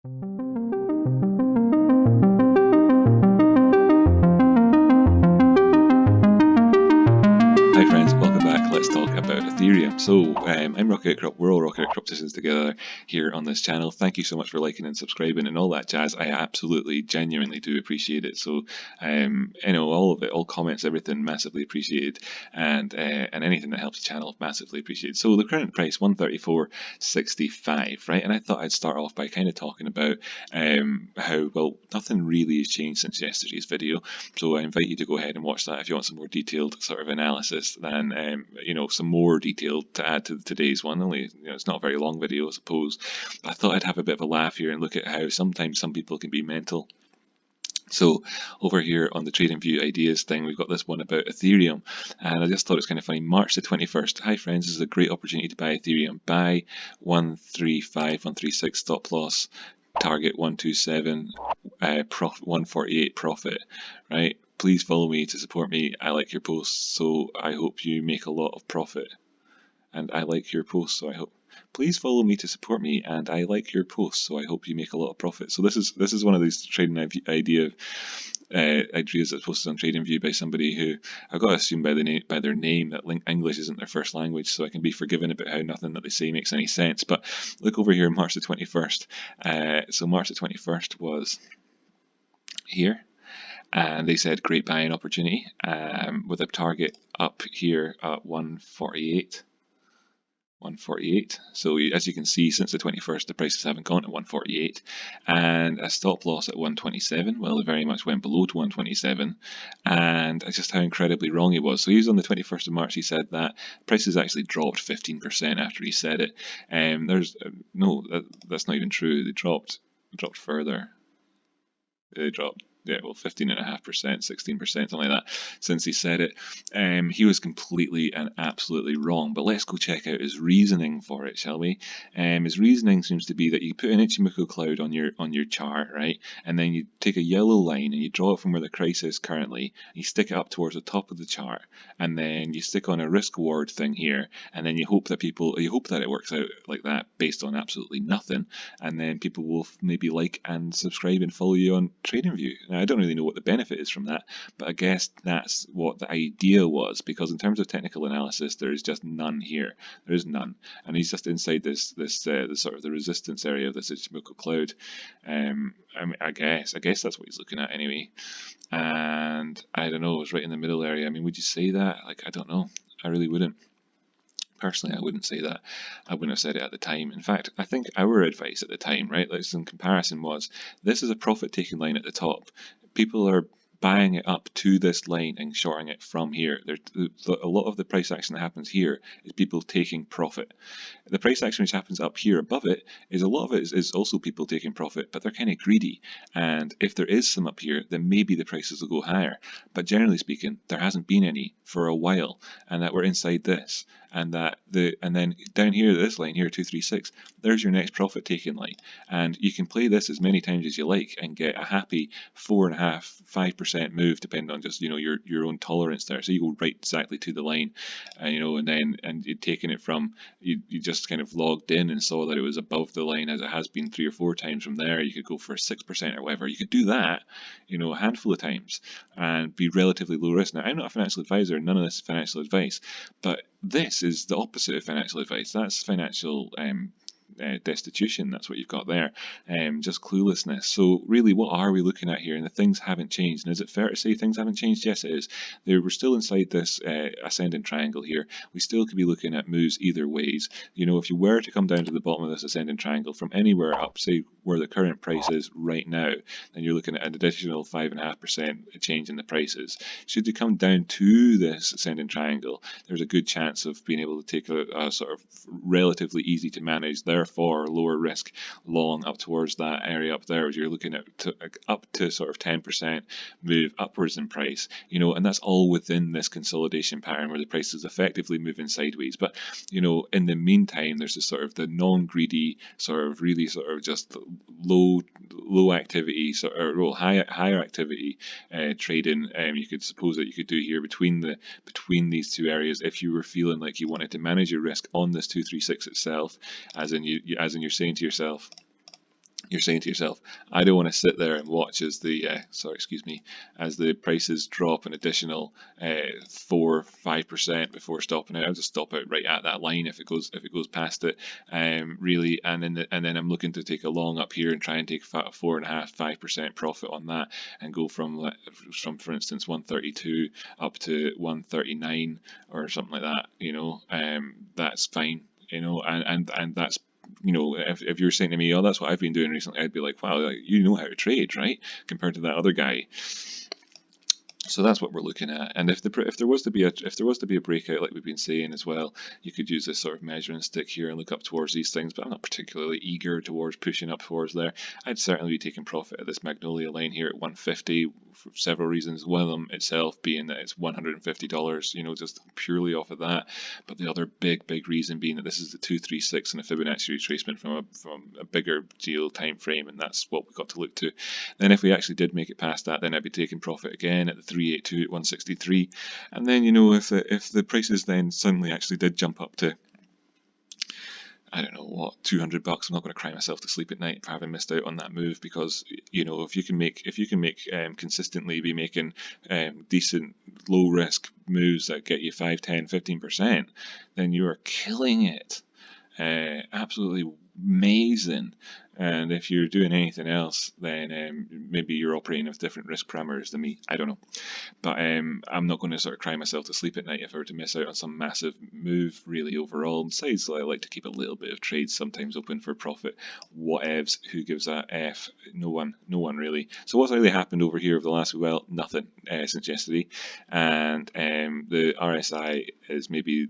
Hi friends, welcome back. Let's talk about Ethereum. So I'm Outcrop, we're all Outcropticians together here on this channel. Thank you so much for liking and subscribing and all that jazz. I absolutely, genuinely do appreciate it. So all of it, all comments, everything, massively appreciated, and anything that helps the channel, massively appreciated. So the current price 134.65, right? And I thought I'd start off by kind of talking about how, well, nothing really has changed since yesterday's video. So I invite you to go ahead and watch that if you want some more detailed sort of analysis than some more detail to add to today's one. Only it's not a very long video, I suppose, but I thought I'd have a bit of a laugh here and look at how sometimes some people can be mental. So over here on the Trading View Ideas thing, we've got this one about Ethereum, and I just thought it was kind of funny. March the 21st. Hi friends, this is a great opportunity to buy Ethereum. Buy 135, 136 stop loss. Target 127, profit 148 profit, right? Please follow me to support me. I like your posts, so I hope you make a lot of profit. And I like your posts, so I hope. Please follow me to support me, and I like your posts, so I hope you make a lot of profit. So this is one of these trading ideas that's posted on TradingView by somebody who I've got to assume by their name that English isn't their first language, so I can be forgiven about how nothing that they say makes any sense. But look over here, March the 21st. So March the 21st was here. And they said great buying opportunity with a target up here at 148. 148. So as you can see, since the 21st, the prices haven't gone to 148, and a stop loss at 127. Well, it very much went below to 127, and just how incredibly wrong he was. So he was on the 21st of March. He said that prices actually dropped 15% after he said it. That's not even true. They dropped further. They dropped. Yeah, well, 15.5%, 16%, something like that, since he said it. He was completely and absolutely wrong. But let's go check out his reasoning for it, shall we? His reasoning seems to be that you put an Ichimoku cloud on your chart, right? And then you take a yellow line and you draw it from where the price is currently. You stick it up towards the top of the chart, and then you stick on a risk reward thing here, and then you hope that it works out like that based on absolutely nothing, and then people will maybe like and subscribe and follow you on TradingView. I don't really know what the benefit is from that, but I guess that's what the idea was, because in terms of technical analysis, there is just none here. There is none, and he's just inside this sort of the resistance area of this Ichimoku cloud. I guess that's what he's looking at anyway. And I don't know, it was right in the middle area. I mean, would you say that? Like, I don't know. I really wouldn't. Personally, I wouldn't say that. I wouldn't have said it at the time. In fact, I think our advice at the time, right, like in comparison, was this is a profit-taking line at the top. People are buying it up to this line and shorting it from here. A lot of the price action that happens here is people taking profit. The price action which happens up here above it is a lot of it is also people taking profit, but they're kind of greedy. And if there is some up here, then maybe the prices will go higher. But generally speaking, there hasn't been any for a while, and that we're inside this. And then down here, this line here, 236, there's your next profit taking line. And you can play this as many times as you like and get a happy 4.5%, 5% move, depending on just your own tolerance there. So you go right exactly to the line, and you're taking it from you just kind of logged in and saw that it was above the line as it has been 3 or 4 times from there. You could go for 6% or whatever. You could do that, a handful of times and be relatively low risk. Now, I'm not a financial advisor. None of this is financial advice, but this is the opposite of financial advice. That's financial destitution. That's what you've got there. Just cluelessness. So really, what are we looking at here? And the things haven't changed. And is it fair to say things haven't changed? Yes, it is. We're still inside this ascending triangle here. We still could be looking at moves either ways. If you were to come down to the bottom of this ascending triangle from anywhere up, say where the current price is right now, then you're looking at an additional 5.5% change in the prices. Should you come down to this ascending triangle, there's a good chance of being able to take a sort of relatively easy to manage, therefore lower risk long up towards that area up there. You're looking at up to sort of 10% move upwards in price, and that's all within this consolidation pattern where the price is effectively moving sideways. But in the meantime, there's this sort of the non-greedy sort of really sort of just low activity higher activity trading. You could suppose that you could do here between these two areas if you were feeling like you wanted to manage your risk on this 236 itself, as in you're saying to yourself, you're saying to yourself, I don't want to sit there and watch as the as the prices drop an additional 4-5% before stopping out. I'll just stop out right at that line if it goes past it, really. And then I'm looking to take a long up here and try and take 4.5-5% profit on that, and go from for instance 132 up to 139 or something like that. That's fine. And that's, if you're saying to me, oh, that's what I've been doing recently, I'd be like, wow, like, you know how to trade, right? Compared to that other guy. So that's what we're looking at. And if there was to be a breakout, like we've been saying as well, you could use this sort of measuring stick here and look up towards these things. But I'm not particularly eager towards pushing up towards there. I'd certainly be taking profit at this Magnolia line here at 150 for several reasons. One of them itself being that it's $150, just purely off of that. But the other big reason being that this is the 236 and a Fibonacci retracement from a bigger geo time frame, and that's what we've got to look to. Then if we actually did make it past that, then I'd be taking profit again at the 382 at 163. And then, if the prices then suddenly actually did jump up to, I don't know what, $200, I'm not going to cry myself to sleep at night for having missed out on that move, because if you can make consistently be making decent low risk moves that get you 5, 10, 15%, then you are killing it. Absolutely amazing. And if you're doing anything else, then maybe you're operating with different risk parameters than me. I don't know. But I'm not going to sort of cry myself to sleep at night if I were to miss out on some massive move, really, overall. Besides, I like to keep a little bit of trades sometimes open for profit. Whatevs, who gives a F? No one really. So what's really happened over here over the last, well, nothing since yesterday. And the RSI is maybe,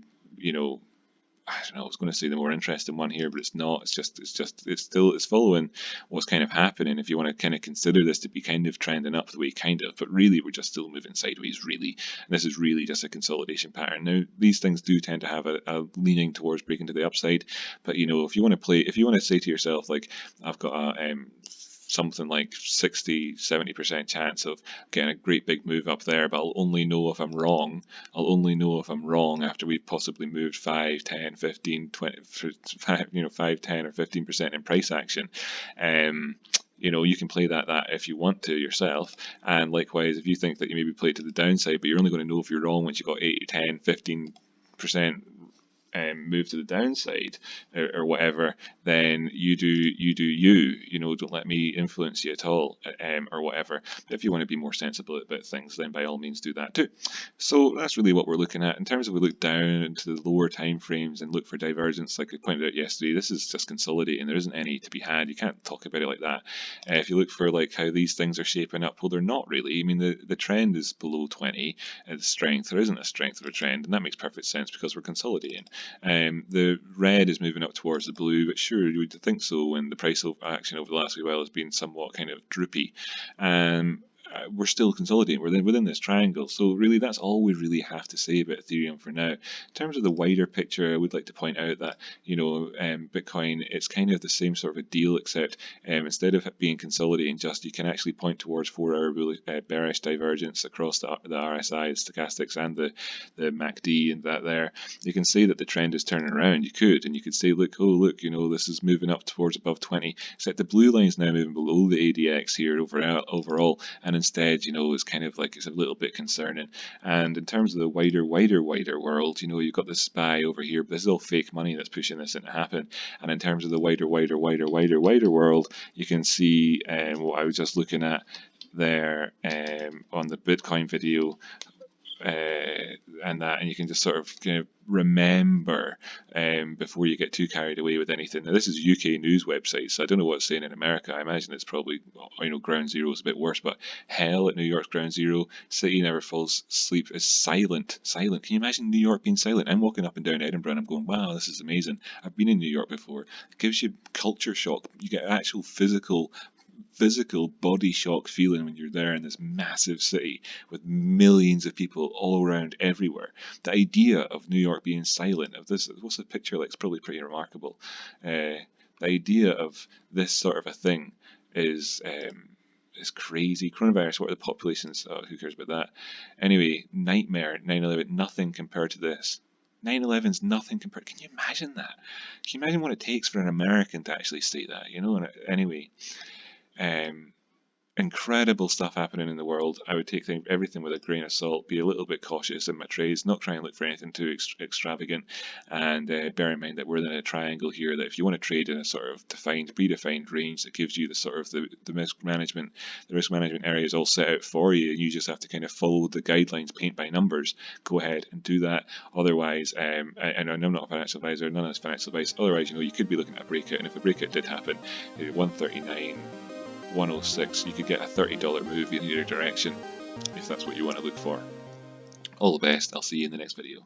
I don't know, I was going to say the more interesting one here, but it's not. It's following what's kind of happening. If you want to kind of consider this to be kind of trending up the way but really we're just still moving sideways, really. And this is really just a consolidation pattern. Now, these things do tend to have a leaning towards breaking to the upside, but if you want to say to yourself, like, I've got a something like 60-70% chance of getting a great big move up there, but I'll only know if I'm wrong. After we've possibly moved 5, 10, 15, 20, 5, 10 or 15% in price action. You can play that if you want to yourself. And likewise, if you think that you maybe play it to the downside, but you're only going to know if you're wrong once you've got 8, 10, 15% move to the downside or whatever, then you do you. Don't let me influence you at all, or whatever. But if you want to be more sensible about things, then by all means do that too. So that's really what we're looking at. In terms of, we look down into the lower time frames and look for divergence, like I pointed out yesterday, this is just consolidating. There isn't any to be had. You can't talk about it like that. If you look for like how these things are shaping up, well, they're not really. I mean, the trend is below 20 at strength. There isn't a strength of a trend, and that makes perfect sense because we're consolidating. The red is moving up towards the blue, but sure, you would think so when the price action over the last wee while has been somewhat kind of droopy. We're still consolidating. We're within this triangle. So really, that's all we really have to say about Ethereum for now. In terms of the wider picture, I would like to point out that, Bitcoin, it's kind of the same sort of a deal, except instead of it being consolidating, you can actually point towards 4-hour bearish divergence across the RSI, Stochastics, and the MACD, and that there. You can see that the trend is turning around. You could say, look, this is moving up towards above 20, except the blue line is now moving below the ADX here overall, and instead, it's kind of like, it's a little bit concerning. And in terms of the wider world, you've got the SPY over here, but this is all fake money that's pushing this into happen. And in terms of the wider world, you can see what I was just looking at there on the Bitcoin video. And you can just sort of kind of remember before you get too carried away with anything. Now, this is a UK news website, so I don't know what's saying in America. I imagine it's probably, ground zero is a bit worse, but hell at New York's ground zero. City never falls asleep is silent. Can you imagine New York being silent? I'm walking up and down Edinburgh and I'm going, wow, this is amazing. I've been in New York before. It gives you culture shock. You get actual physical body shock feeling when you're there in this massive city with millions of people all around everywhere. The idea of New York being silent, of this, what's the picture like? It's probably pretty remarkable. The idea of this sort of a thing is crazy. Coronavirus, what are the populations? Oh, who cares about that? Anyway, nightmare, 9/11, nothing compared to this. 9/11's nothing compared. Can you imagine that? Can you imagine what it takes for an American to actually say that? You know. And anyway, incredible stuff happening in the world. I would take everything with a grain of salt, be a little bit cautious in my trades, not try and look for anything too extravagant, and bear in mind that we're in a triangle here, that if you want to trade in a sort of predefined range that gives you the sort of the risk management area is all set out for you, and you just have to kind of follow the guidelines, paint by numbers, go ahead and do that. Otherwise, and I'm not a financial advisor, none of this financial advice, otherwise, you could be looking at a breakout, and if a breakout did happen, 139, 106, you could get a $30 move in either direction if that's what you want to look for. All the best. I'll see you in the next video.